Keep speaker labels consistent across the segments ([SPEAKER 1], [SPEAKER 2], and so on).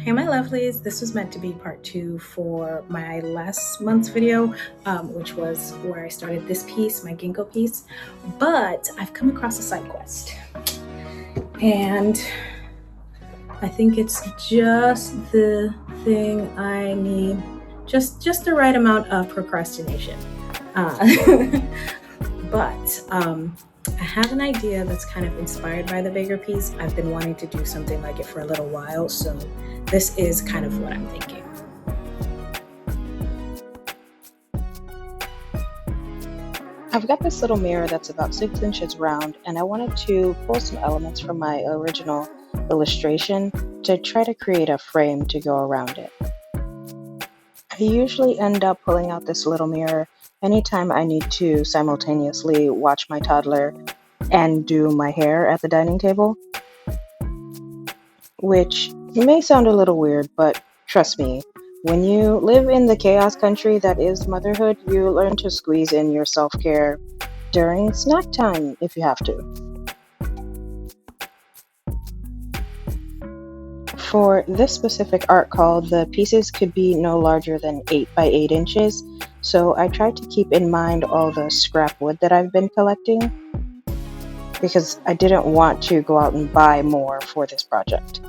[SPEAKER 1] Hey my lovelies, this was meant to be part 2 for my last month's video, which was where I started this piece, my ginkgo piece, but I've come across a side quest and I think it's just the thing I need, just the right amount of procrastination. But I have an idea that's kind of inspired by the bigger piece. I've been wanting to do something like it for a little while, so this is kind of what I'm thinking.
[SPEAKER 2] I've got this little mirror that's about 6 inches round, and I wanted to pull some elements from my original illustration to try to create a frame to go around it. I usually end up pulling out this little mirror anytime I need to simultaneously watch my toddler and do my hair at the dining table, which may sound a little weird, but trust me, when you live in the chaos country that is motherhood, you learn to squeeze in your self-care during snack time if you have to. For this specific art call, the pieces could be no larger than 8 by 8 inches, so I tried to keep in mind all the scrap wood that I've been collecting, because I didn't want to go out and buy more for this project.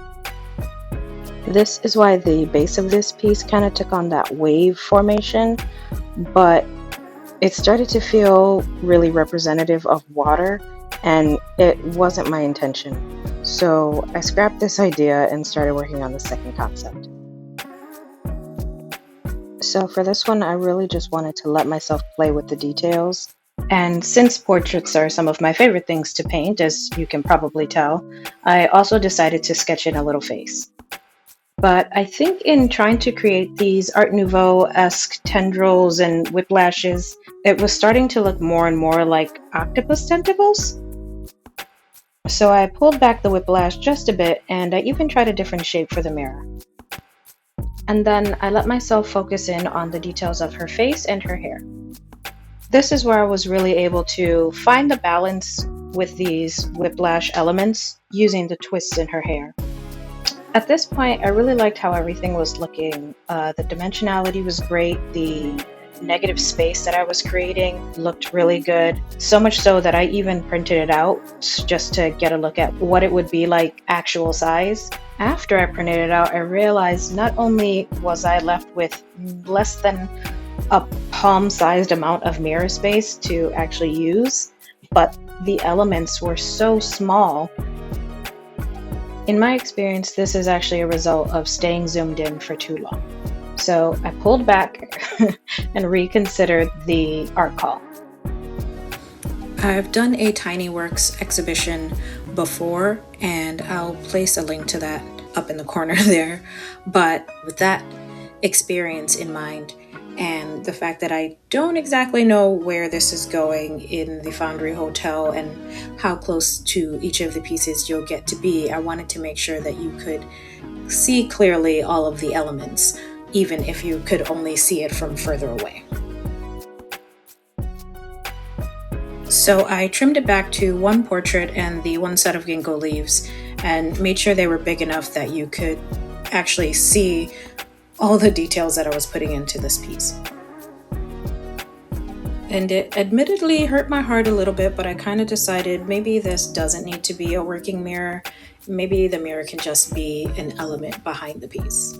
[SPEAKER 2] This is why the base of this piece kind of took on that wave formation, but it started to feel really representative of water, and it wasn't my intention. So I scrapped this idea and started working on the second concept. So for this one, I really just wanted to let myself play with the details. And since portraits are some of my favorite things to paint, as you can probably tell, I also decided to sketch in a little face. But I think in trying to create these Art Nouveau-esque tendrils and whiplashes, it was starting to look more and more like octopus tentacles. So I pulled back the whiplash just a bit, and I even tried a different shape for the mirror. And then I let myself focus in on the details of her face and her hair. This is where I was really able to find the balance with these whiplash elements using the twists in her hair. At this point, I really liked how everything was looking. The dimensionality was great. The negative space that I was creating looked really good. So much so that I even printed it out just to get a look at what it would be like actual size. After I printed it out, I realized not only was I left with less than a palm-sized amount of mirror space to actually use, but the elements were so small. In my experience, this is actually a result of staying zoomed in for too long. So I pulled back and reconsidered the art call.
[SPEAKER 1] I've done a Tiny Works exhibition before, and I'll place a link to that up in the corner there. But with that experience in mind, and the fact that I don't exactly know where this is going in the Foundry Hotel and how close to each of the pieces you'll get to be, I wanted to make sure that you could see clearly all of the elements, even if you could only see it from further away. So I trimmed it back to one portrait and the one set of ginkgo leaves, and made sure they were big enough that you could actually see all the details that I was putting into this piece. And it admittedly hurt my heart a little bit, but I kind of decided maybe this doesn't need to be a working mirror. Maybe the mirror can just be an element behind the piece.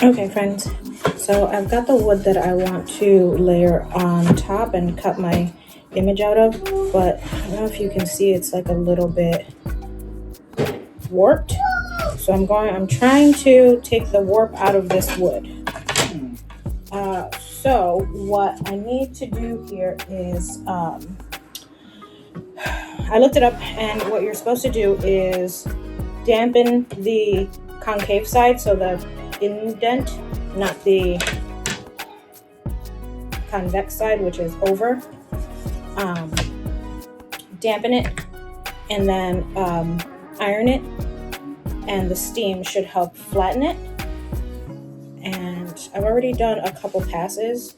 [SPEAKER 1] Okay friends, so I've got the wood that I want to layer on top and cut my image out of, but I don't know if you can see, it's like a little bit warped. So I'm trying to take the warp out of this wood. So what I need to do here is, I looked it up, and what you're supposed to do is dampen the concave side, so the indent, not the convex side, which is over. Dampen it and then iron it, and the steam should help flatten it. And and I've already done a couple passes,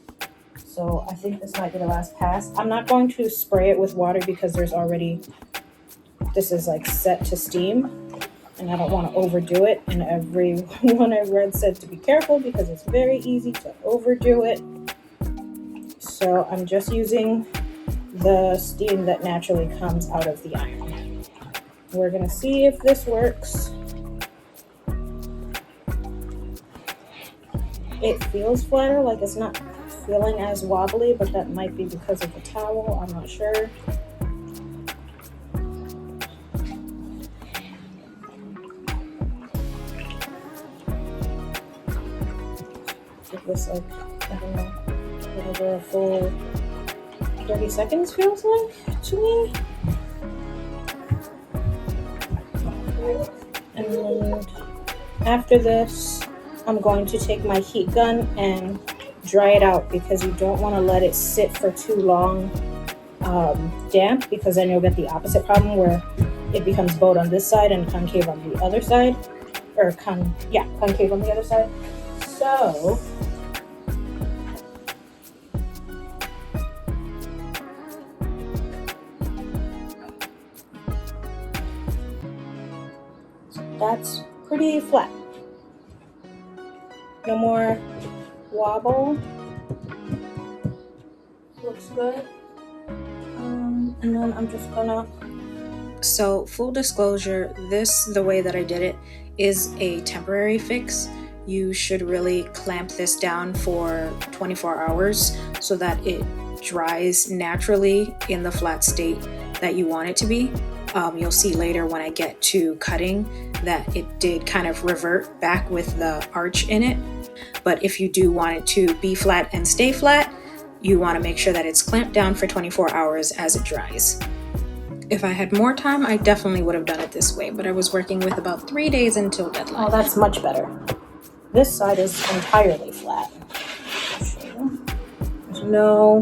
[SPEAKER 1] so I think this might be the last pass. I'm not going to spray it with water because this is like set to steam, and I don't want to overdo it, and everyone I read said to be careful because it's very easy to overdo it. So I'm just using the steam that naturally comes out of the iron. We're gonna see if this works. It feels flatter, like it's not feeling as wobbly, but that might be because of the towel, I'm not sure. Give this like, I don't know, whatever a full 30 seconds feels like to me. And after this, I'm going to take my heat gun and dry it out because you don't want to let it sit for too long damp, because then you'll get the opposite problem where it becomes bowed on this side and concave on the other side, or concave on the other side. So that's pretty flat. No more wobble. Looks good. And then I'm just gonna... So full disclosure, the way that I did it is a temporary fix. You should really clamp this down for 24 hours so that it dries naturally in the flat state that you want it to be. You'll see later when I get to cutting that it did kind of revert back with the arch in it. But if you do want it to be flat and stay flat, you want to make sure that it's clamped down for 24 hours as it dries. If I had more time, I definitely would have done it this way, but I was working with about 3 days until deadline. Oh, that's much better. This side is entirely flat. There's no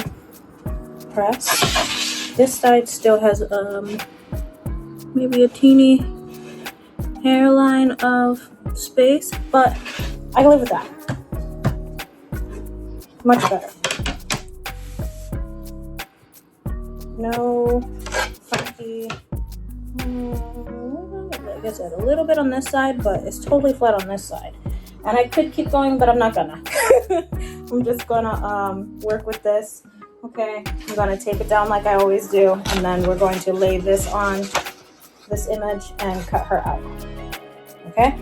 [SPEAKER 1] press. This side still has maybe a teeny hairline of space, but I can live with that. Much better. No funky. Like I said, a little bit on this side, but it's totally flat on this side. And I could keep going, but I'm not gonna. I'm just gonna work with this. Okay, I'm gonna tape it down like I always do, and then we're going to lay this on this image and cut her out. Okay?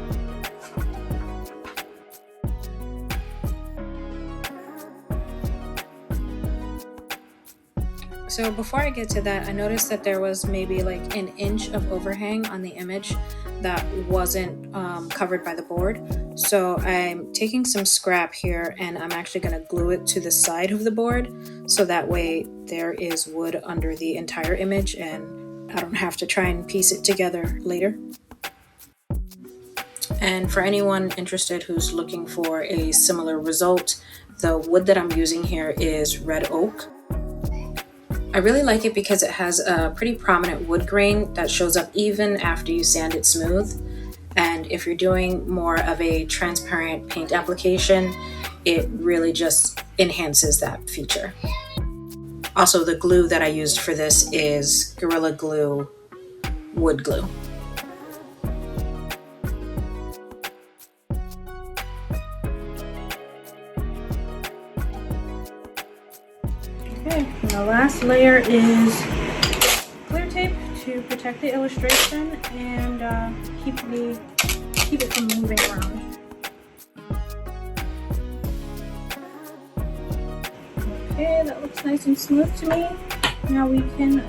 [SPEAKER 1] So before I get to that, I noticed that there was maybe like an inch of overhang on the image that wasn't covered by the board. So I'm taking some scrap here and I'm actually going to glue it to the side of the board so that way there is wood under the entire image and I don't have to try and piece it together later. And for anyone interested who's looking for a similar result, the wood that I'm using here is red oak. I really like it because it has a pretty prominent wood grain that shows up even after you sand it smooth. And if you're doing more of a transparent paint application, it really just enhances that feature. Also, the glue that I used for this is Gorilla Glue wood glue. Okay, and the last layer is clear tape to protect the illustration and keep it from moving around. Okay, that looks nice and smooth to me. Now we can,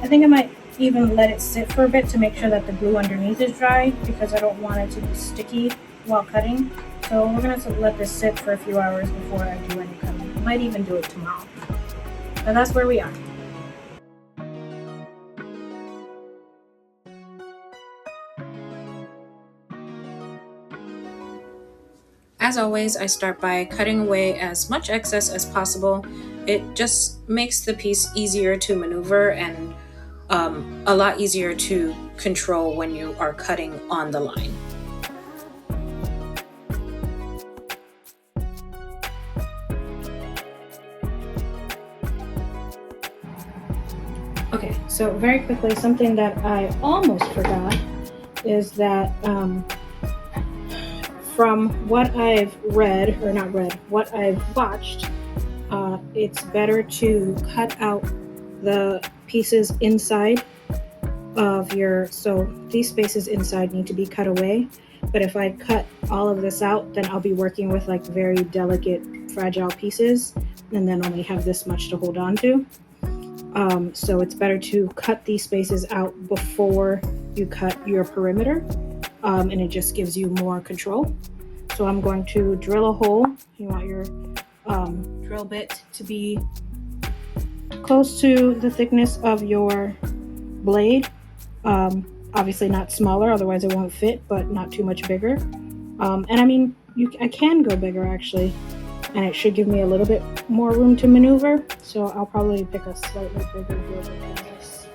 [SPEAKER 1] I think I might even let it sit for a bit to make sure that the glue underneath is dry because I don't want it to be sticky while cutting. So we're going to let this sit for a few hours before I do any cutting. I might even do it tomorrow. But that's where we are. As always, I start by cutting away as much excess as possible. It just makes the piece easier to maneuver and a lot easier to control when you are cutting on the line. So very quickly, something that I almost forgot is that from what I've read, or not read, what I've watched, it's better to cut out the pieces inside of so these spaces inside need to be cut away. But if I cut all of this out, then I'll be working with like very delicate, fragile pieces, and then only have this much to hold on to. So it's better to cut these spaces out before you cut your perimeter, and it just gives you more control. So I'm going to drill a hole. You want your drill bit to be close to the thickness of your blade. Obviously not smaller, otherwise it won't fit, but not too much bigger. And I mean, I can go bigger actually, and it should give me a little bit more room to maneuver. So I'll probably pick a slightly bigger drill bit than this.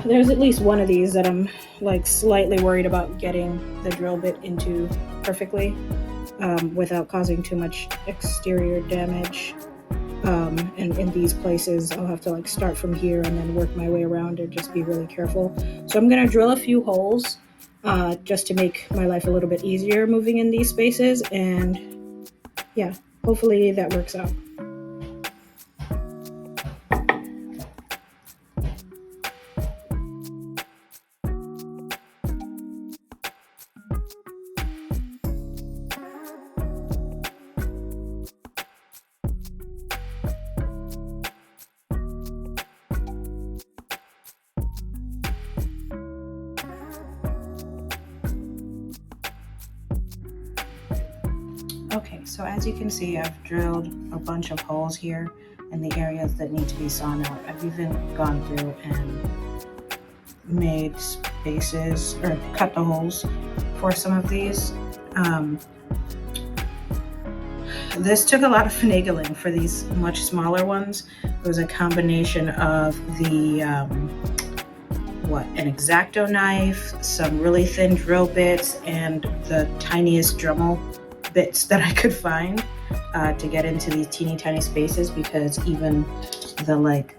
[SPEAKER 1] There's at least one of these that I'm like slightly worried about getting the drill bit into perfectly, without causing too much exterior damage. And in these places, I'll have to like start from here and then work my way around and just be really careful. So I'm gonna drill a few holes just to make my life a little bit easier moving in these spaces, and yeah, hopefully that works out. Okay, so as you can see, I've drilled a bunch of holes here in the areas that need to be sawn out. I've even gone through and made spaces, or cut the holes for some of these. This took a lot of finagling for these much smaller ones. It was a combination of the, an X-Acto knife, some really thin drill bits, and the tiniest Dremel bits that I could find to get into these teeny tiny spaces, because even the like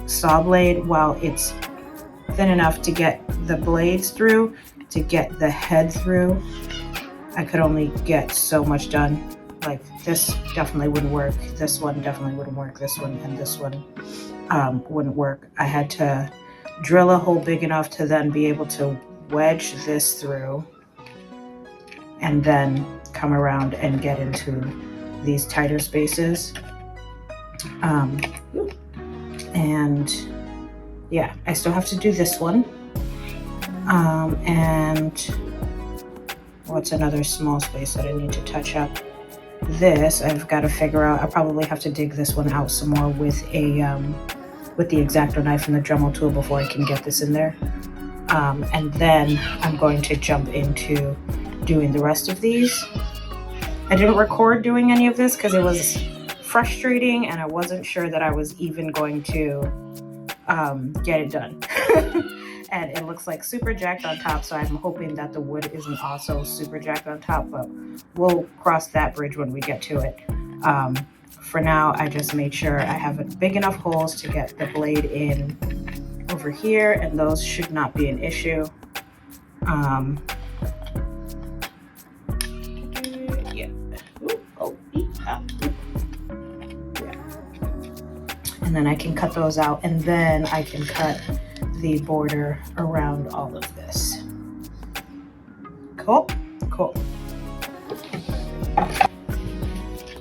[SPEAKER 1] saw blade, while it's thin enough to get the blades through, to get the head through, I could only get so much done. Like this definitely wouldn't work, this one definitely wouldn't work, this one and this one wouldn't work. I had to drill a hole big enough to then be able to wedge this through and then come around and get into these tighter spaces. And yeah, I still have to do this one. And what's another small space that I need to touch up? This I've got to figure out. I'll probably have to dig this one out some more with the X-Acto knife and the Dremel tool before I can get this in there. And then I'm going to jump into doing the rest of these. I didn't record doing any of this because it was frustrating and I wasn't sure that I was even going to get it done. And it looks like super jacked on top, so I'm hoping that the wood isn't also super jacked on top, but we'll cross that bridge when we get to it. For now, I just made sure I have big enough holes to get the blade in over here, and those should not be an issue. And then I can cut those out, and then I can cut the border around all of this. Cool, cool.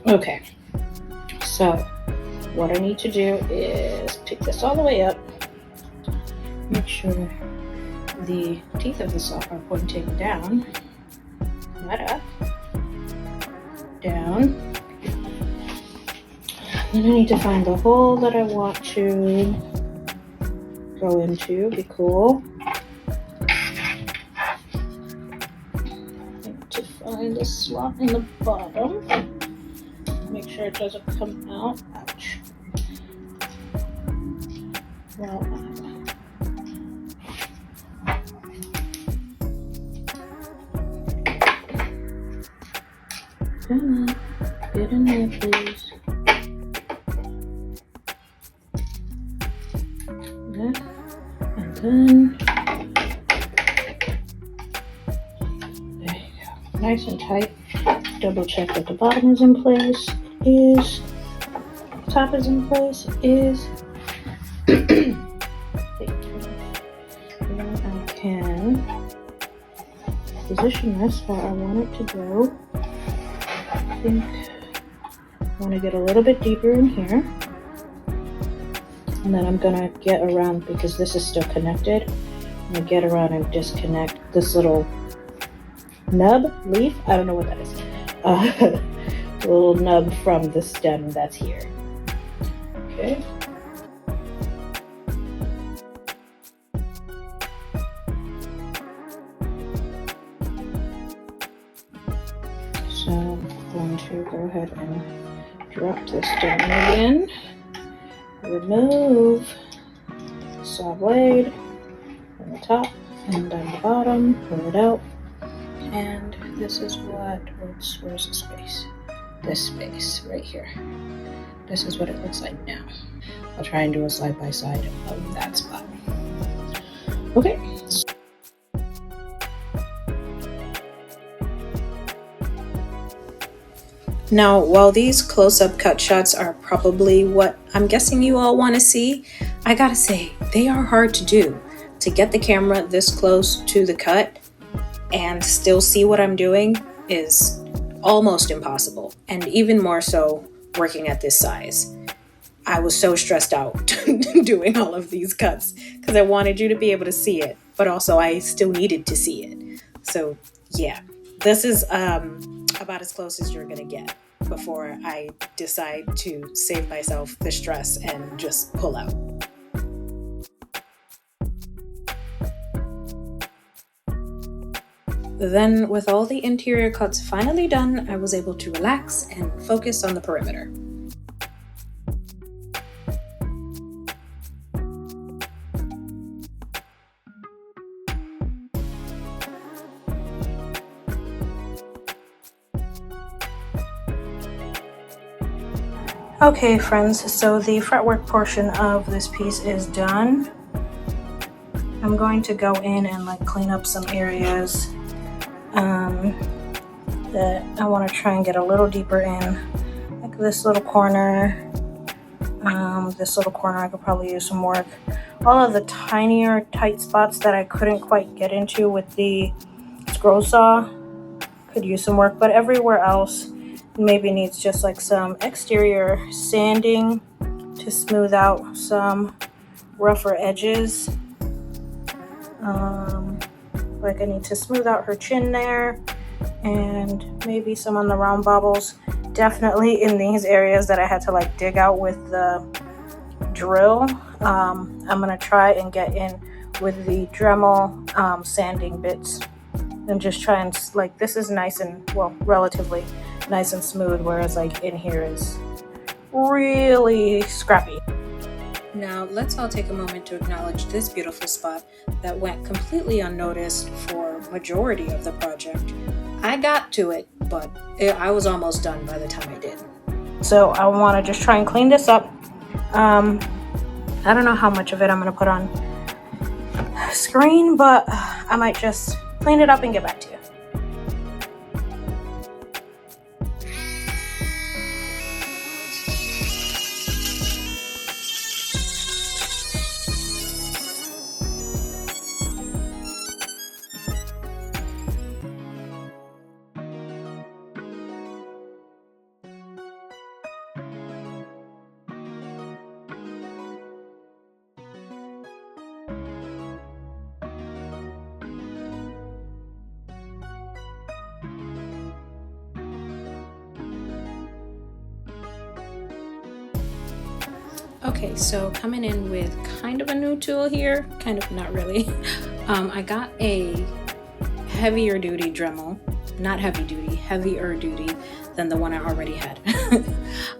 [SPEAKER 1] Okay, so what I need to do is pick this all the way up, make sure the teeth of the saw are pointing down, not up, down. Then I need to find the hole that I want to go into. Be cool. I need to find the slot in the bottom. Make sure it doesn't come out. Ouch. Well, come on, get in there, please. then there you go, nice and tight. Double check that the bottom is in place. Top is in place. Then I can position this where I want it to go. I think I want to get a little bit deeper in here. And then I'm gonna get around, because this is still connected, I'm gonna get around and disconnect this little nub, leaf, I don't know what that is. The little nub from the stem that's here. Okay. So I'm going to go ahead and drop this down again. Remove the saw blade from the top and down the bottom, pull it out, and this is where's the space? This space right here. This is what it looks like now. I'll try and do a side by side of that spot. Okay. Now, while these close-up cut shots are probably what I'm guessing you all want to see, I gotta say, they are hard to do. To get the camera this close to the cut and still see what I'm doing is almost impossible, and even more so working at this size. I was so stressed out doing all of these cuts because I wanted you to be able to see it, but also I still needed to see it. So yeah, this is about as close as you're gonna get before I decide to save myself the stress and just pull out. Then, with all the interior cuts finally done, I was able to relax and focus on the perimeter. Okay friends, so the fretwork portion of this piece is done. I'm going to go in and clean up some areas that I want to try and get a little deeper in. Like this little corner, I could probably use some work. All of the tinier tight spots that I couldn't quite get into with the scroll saw could use some work, but everywhere else maybe needs just some exterior sanding to smooth out some rougher edges. I need to smooth out her chin there, and maybe some on the round bobbles. Definitely in these areas that I had to dig out with the drill. I'm gonna try and get in with the Dremel sanding bits and just try and this is nice and relatively nice and smooth, whereas in here is really scrappy. Now let's all take a moment to acknowledge this beautiful spot that went completely unnoticed for majority of the project. I got to it, but I was almost done by the time I did. So I want to just try and clean this up. I don't know how much of it I'm going to put on screen, but I might just clean it up and get back to you. Okay, so coming in with kind of a new tool here, kind of not really. I got a heavier duty Dremel, not heavy duty, heavier duty than the one I already had.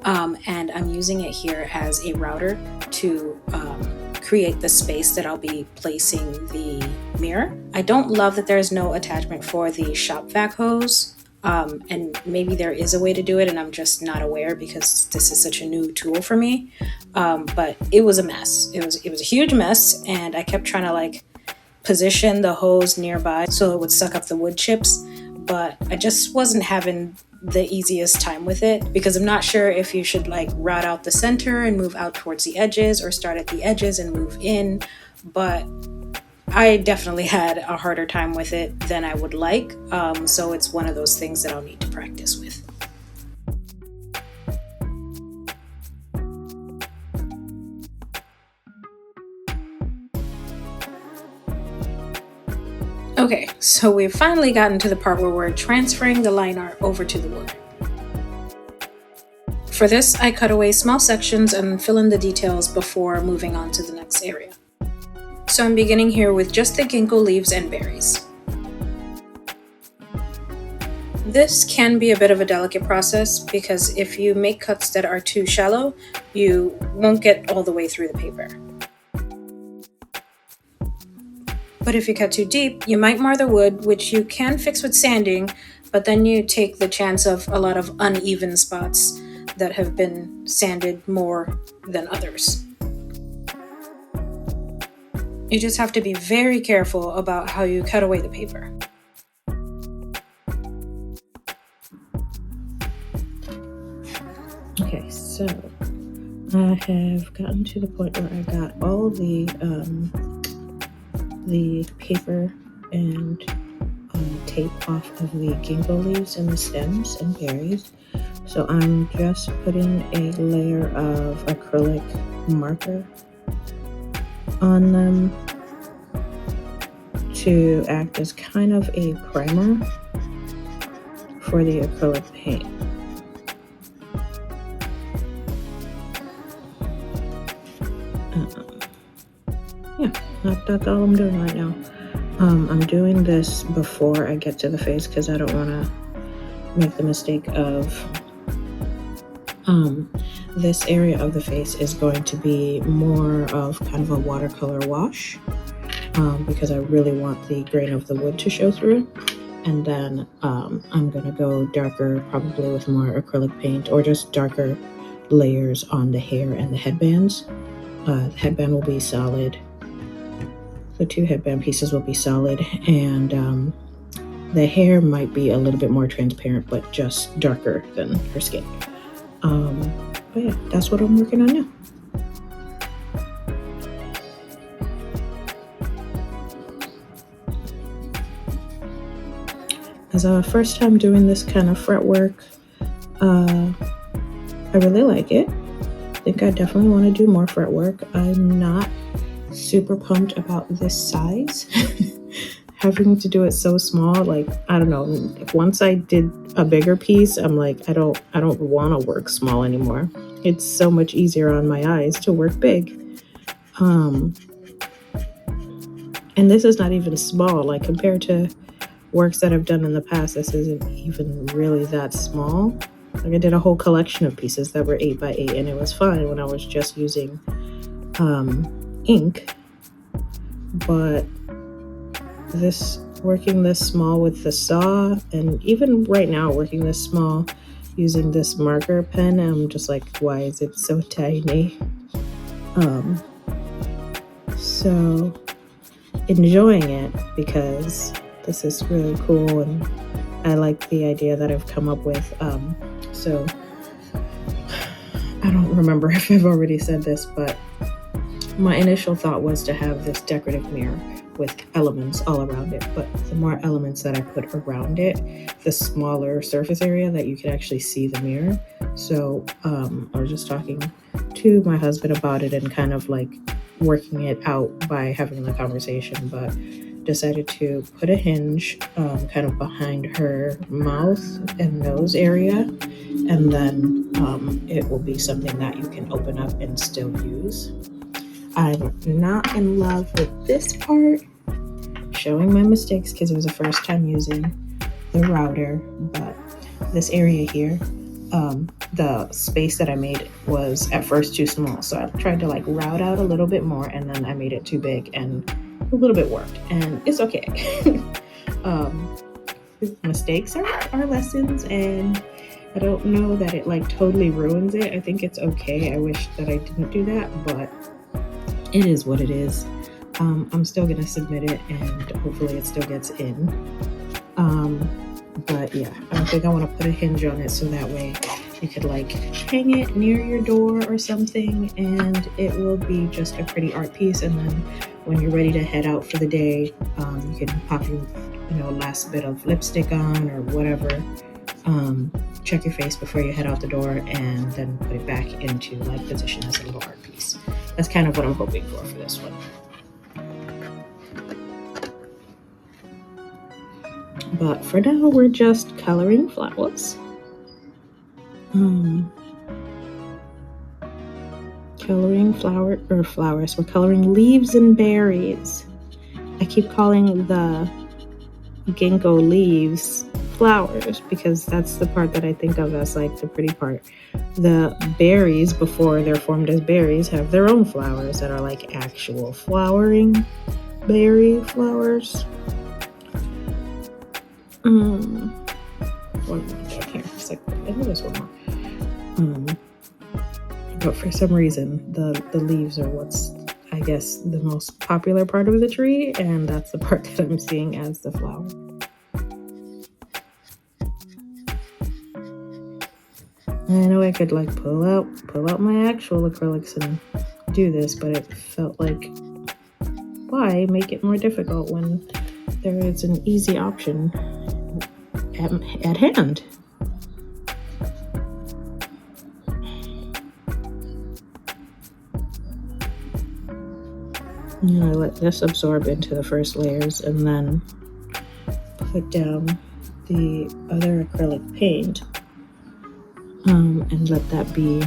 [SPEAKER 1] And I'm using it here as a router to create the space that I'll be placing the mirror. I don't love that there's no attachment for the shop vac hose. And maybe there is a way to do it and I'm just not aware because this is such a new tool for me. But it was a mess. It was a huge mess, and I kept trying to like position the hose nearby so it would suck up the wood chips, but I just wasn't having the easiest time with it because I'm not sure if you should like route out the center and move out towards the edges or start at the edges and move in. But I definitely had a harder time with it than I would like. So it's one of those things that I'll need to practice with. Okay, so we've finally gotten to the part where we're transferring the line art over to the wood. For this, I cut away small sections and fill in the details before moving on to the next area. So I'm beginning here with just the ginkgo leaves and berries. This can be a bit of a delicate process because if you make cuts that are too shallow, you won't get all the way through the paper. But if you cut too deep, you might mar the wood, which you can fix with sanding, but then you take the chance of a lot of uneven spots that have been sanded more than others. You just have to be very careful about how you cut away the paper.
[SPEAKER 3] Okay, so I have gotten to the point where I got all the paper and tape off of the ginkgo leaves and the stems and berries. So I'm just putting a layer of acrylic marker on them to act as kind of a primer for the acrylic paint. That's all I'm doing right now. I'm doing this before I get to the face because I don't want to make the mistake of this area of the face is going to be more of kind of a watercolor wash because I really want the grain of the wood to show through. And then I'm going to go darker, probably with more acrylic paint or just darker layers on the hair and the headbands. The headband will be solid. The two headband pieces will be solid, and the hair might be a little bit more transparent, but just darker than her skin. But yeah, that's what I'm working on now. As a first time doing this kind of fretwork, I really like it. I think I definitely want to do more fretwork. I'm not super pumped about this size. Having to do it so small, like, I don't know, once I did a bigger piece, I'm like, I don't want to work small anymore. It's so much easier on my eyes to work big. And this is not even small, like compared to works that I've done in the past, this isn't even really that small. Like I did a whole collection of pieces that were 8x8 and it was fine when I was just using ink, but working this small with the saw, and even right now working this small using this marker pen, I'm just like, why is it so tiny? So enjoying it because this is really cool and I like the idea that I've come up with. So I don't remember if I've already said this, but my initial thought was to have this decorative mirror with elements all around it, but the more elements that I put around it, the smaller surface area that you can actually see the mirror. So I was just talking to my husband about it and kind of like working it out by having the conversation, but decided to put a hinge kind of behind her mouth and nose area, and then it will be something that you can open up and still use. I'm not in love with this part, showing my mistakes because it was the first time using the router, but this area here, the space that I made was at first too small, so I tried to like route out a little bit more, and then I made it too big and a little bit worked, and it's okay. mistakes are lessons, and I don't know that it like totally ruins it. I think it's okay. I wish that I didn't do that, but it is what it is. I'm still gonna submit it, and hopefully it still gets in. But yeah, I think I want to put a hinge on it so that way you could like hang it near your door or something, and it will be just a pretty art piece. And then when you're ready to head out for the day, you can pop your last bit of lipstick on or whatever. Check your face before you head out the door, and then put it back into like position as a little art piece. That's kind of what I'm hoping for this one. But for now, we're just coloring flowers. Coloring flowers. We're coloring leaves and berries. I keep calling the ginkgo leaves flowers because that's the part that I think of as like the pretty part. The berries, before they're formed as berries, have their own flowers that are like actual flowering berry flowers. One more down here. It's like, I know there's one more. But for some reason, the leaves are what's, I guess, the most popular part of the tree, and that's the part that I'm seeing as the flower. I know I could like pull out my actual acrylics and do this, but it felt like, why make it more difficult when there is an easy option at hand? I let this absorb into the first layers and then put down the other acrylic paint and let that be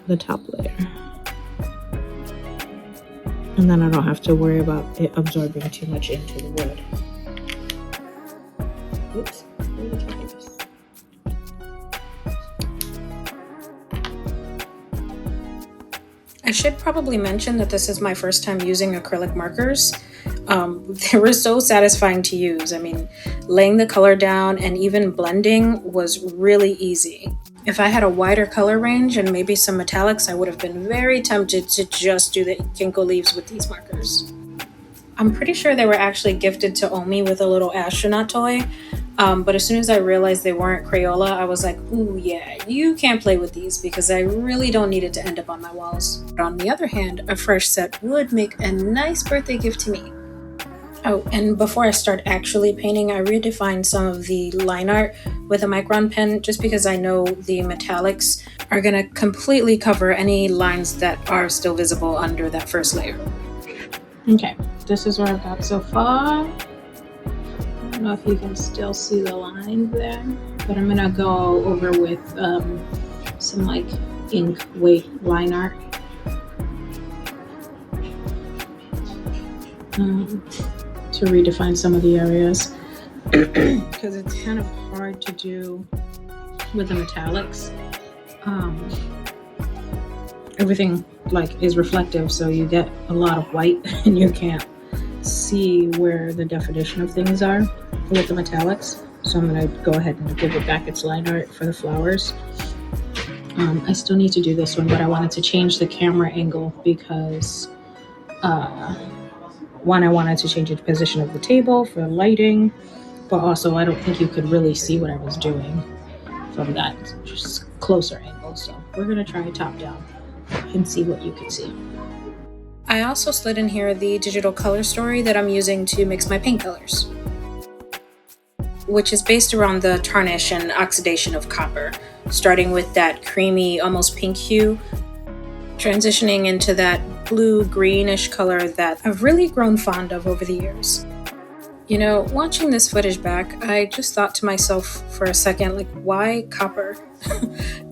[SPEAKER 3] the top layer. And then I don't have to worry about it absorbing too much into the wood. Oops, where did I do this?
[SPEAKER 1] I should probably mention that this is my first time using acrylic markers. They were so satisfying to use. I mean, laying the color down and even blending was really easy. If I had a wider color range and maybe some metallics, I would have been very tempted to just do the ginkgo leaves with these markers. I'm pretty sure they were actually gifted to Omi with a little astronaut toy. But as soon as I realized they weren't Crayola, I was like, ooh, yeah, you can't play with these because I really don't need it to end up on my walls. But on the other hand, a fresh set would make a nice birthday gift to me. Oh, and before I start actually painting, I redefined some of the line art with a micron pen just because I know the metallics are going to completely cover any lines that are still visible under that first layer.
[SPEAKER 3] Okay, this is where I've got so far. I don't know if you can still see the lines there, but I'm gonna go over with some like ink weight line art. To redefine some of the areas because it's kind of hard to do with the metallics. Everything like is reflective, so you get a lot of white and you can't see where the definition of things are with the metallics. So I'm going to go ahead and give it back its line art for the flowers. I still need to do this one, but I wanted to change the camera angle because one, I wanted to change the position of the table for lighting, but also I don't think you could really see what I was doing from that just closer angle. So we're going to try top down and see what you can see.
[SPEAKER 1] I also slid in here the digital color story that I'm using to mix my paint colors, which is based around the tarnish and oxidation of copper, starting with that creamy, almost pink hue, transitioning into that blue-greenish color that I've really grown fond of over the years. You know, watching this footage back, I just thought to myself for a second, like, why copper?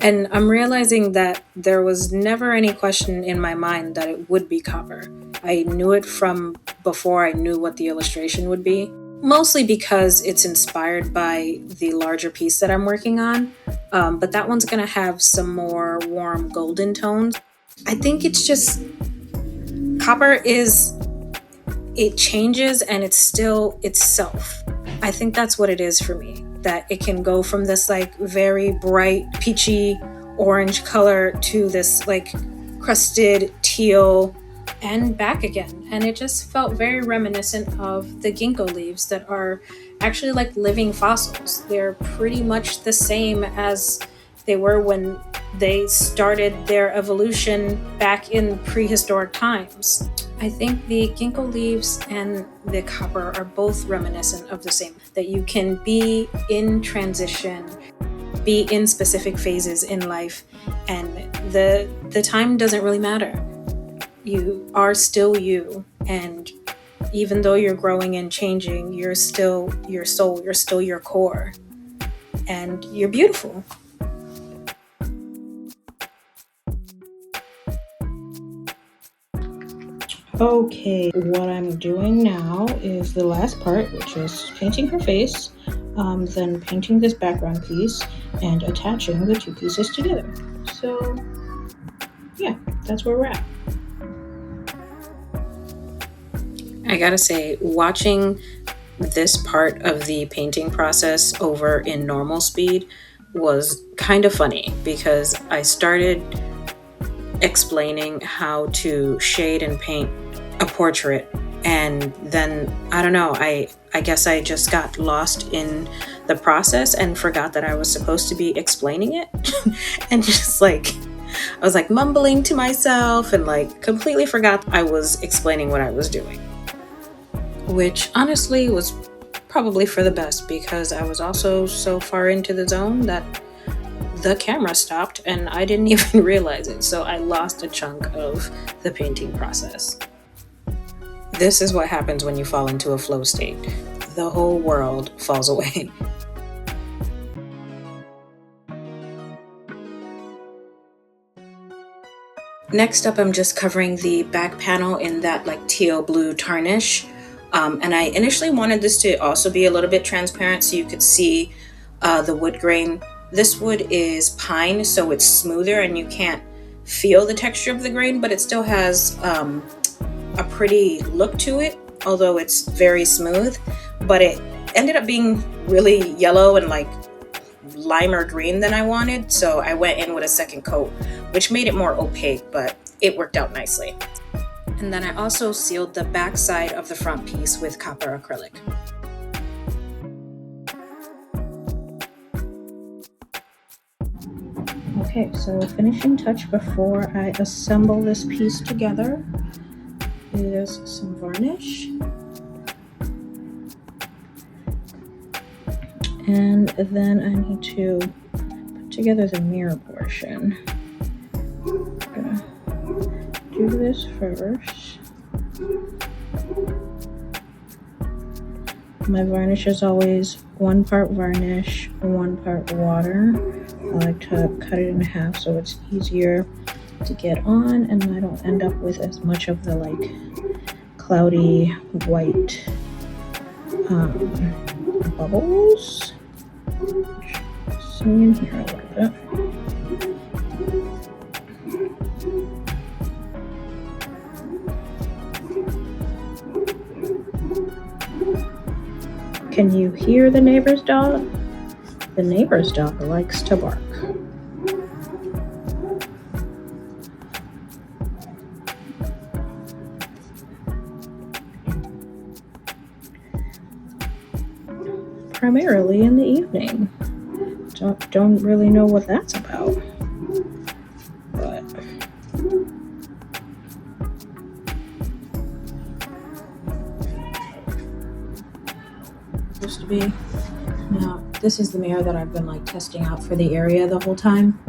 [SPEAKER 1] And I'm realizing that there was never any question in my mind that it would be copper. I knew it from before I knew what the illustration would be, mostly because it's inspired by the larger piece that I'm working on, but that one's gonna have some more warm golden tones. I think it's just, copper is it changes and it's still itself. I think that's what it is for me, that it can go from this like very bright peachy orange color to this like crusted teal and back again. And it just felt very reminiscent of the ginkgo leaves that are actually like living fossils. They're pretty much the same as they were when they started their evolution back in prehistoric times. I think the ginkgo leaves and the copper are both reminiscent of the same, that you can be in transition, be in specific phases in life, and the time doesn't really matter. You are still you, and even though you're growing and changing, you're still your soul, you're still your core, and you're beautiful.
[SPEAKER 3] Okay, what I'm doing now is the last part, which is painting her face, then painting this background piece and attaching the two pieces together. So yeah, that's where we're at.
[SPEAKER 1] I gotta say, watching this part of the painting process over in normal speed was kind of funny, because I started explaining how to shade and paint a portrait, and then I don't know, I guess I just got lost in the process and forgot that I was supposed to be explaining it and just like I was like mumbling to myself and like completely forgot I was explaining what I was doing, which honestly was probably for the best, because I was also so far into the zone that the camera stopped and I didn't even realize it, so I lost a chunk of the painting process. This is what happens when you fall into a flow state. The whole world falls away. Next up, I'm just covering the back panel in that like teal blue tarnish. And I initially wanted this to also be a little bit transparent so you could see the wood grain. This wood is pine, so it's smoother and you can't feel the texture of the grain, but it still has a pretty look to it, although it's very smooth. But it ended up being really yellow and like limer green than I wanted, so I went in with a second coat, which made it more opaque, but it worked out nicely. And then I also sealed the back side of the front piece with copper acrylic.
[SPEAKER 3] Okay, so finishing touch before I assemble this piece together is some varnish. And then I need to put together the mirror portion. I'm gonna do this first. My varnish is always 1 part varnish, 1 part water. I like to cut it in half so it's easier to get on and I don't end up with as much of the like cloudy white bubbles. See in here a little bit. Can you hear the neighbor's dog? The neighbor's dog likes to bark. Primarily in the evening. Don't really know what that's about. But supposed to be. Now, this is the mirror that I've been like testing out for the area the whole time,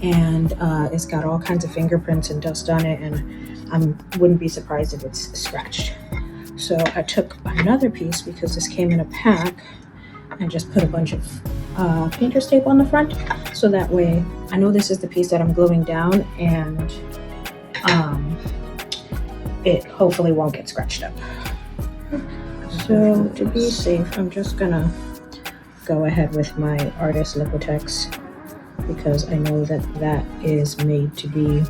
[SPEAKER 3] and it's got all kinds of fingerprints and dust on it, and I wouldn't be surprised if it's scratched. So I took another piece, because this came in a pack, and just put a bunch of painter's tape on the front, so that way I know this is the piece that I'm gluing down, and it hopefully won't get scratched up. So to be safe, I'm just gonna go ahead with my Artist Liquitex, because I know that that is made to be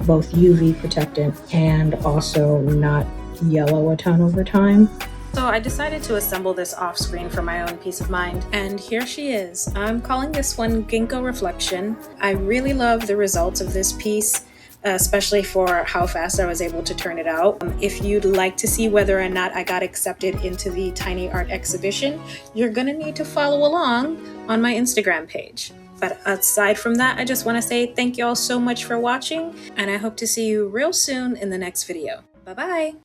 [SPEAKER 3] both UV protectant and also not yellow a ton over time.
[SPEAKER 1] So I decided to assemble this off screen for my own peace of mind, and here she is. I'm calling this one Ginkgo Reflection. I really love the results of this piece, especially for how fast I was able to turn it out. If you'd like to see whether or not I got accepted into the Tiny Art exhibition, you're gonna need to follow along on my Instagram page. But aside from that, I just want to say thank you all so much for watching, and I hope to see you real soon in the next video. Bye-bye!